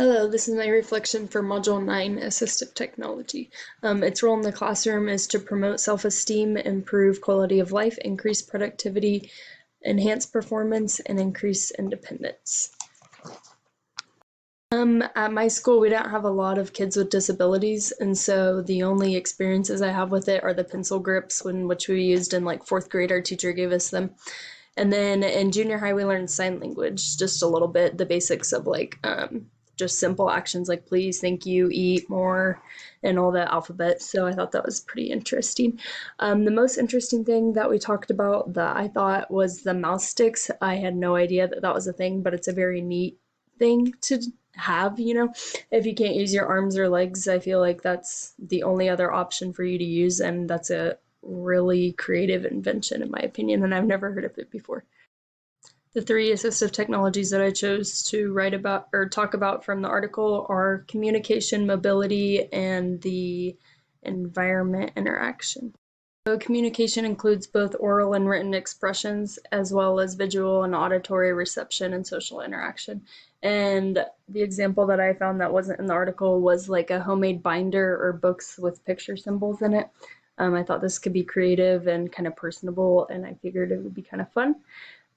Hello, this is my reflection for Module 9, Assistive Technology. Its role in the classroom is to promote self-esteem, improve quality of life, increase productivity, enhance performance, and increase independence. At my school, we don't have a lot of kids with disabilities, and so the only experiences I have with it are the pencil grips, which we used in like fourth grade. Our teacher gave us them. And then in junior high, we learned sign language, just a little bit, the basics of just simple actions like please, thank you, eat more, and all the alphabet. So I thought that was pretty interesting. The most interesting thing that we talked about that I thought was the mouse sticks. I had no idea that that was a thing, but it's a very neat thing to have. If you can't use your arms or legs, I feel like that's the only other option for you to use, and that's a really creative invention in my opinion, and I've never heard of it before. The three assistive technologies that I chose to write about or talk about from the article are communication, mobility, and the environment interaction. So communication includes both oral and written expressions, as well as visual and auditory reception and social interaction. And the example that I found that wasn't in the article was like a homemade binder or books with picture symbols in it. I thought this could be creative and kind of personable, and I figured it would be kind of fun.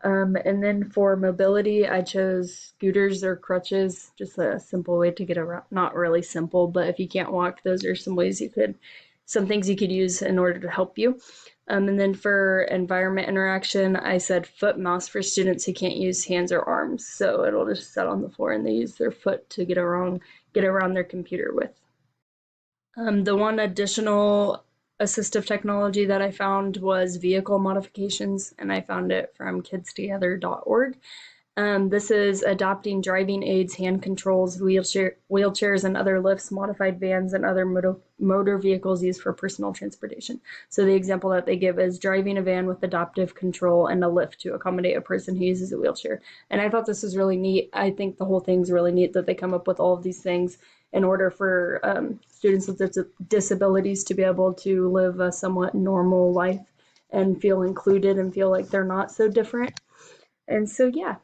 And then for mobility, I chose scooters or crutches, just a simple way to get around. Not really simple, but if you can't walk, those are some things you could use in order to help you. And then for environment interaction, I said foot mouse for students who can't use hands or arms. So it'll just sit on the floor and they use their foot to get around their computer with. The one additional assistive technology that I found was vehicle modifications, and I found it from kidstogether.org. This is adopting driving aids, hand controls, wheelchairs, and other lifts, modified vans, and other motor vehicles used for personal transportation. So the example that they give is driving a van with adaptive control and a lift to accommodate a person who uses a wheelchair. And I thought this was really neat. I think the whole thing's really neat that they come up with all of these things in order for students with disabilities to be able to live a somewhat normal life and feel included and feel like they're not so different. And so, yeah,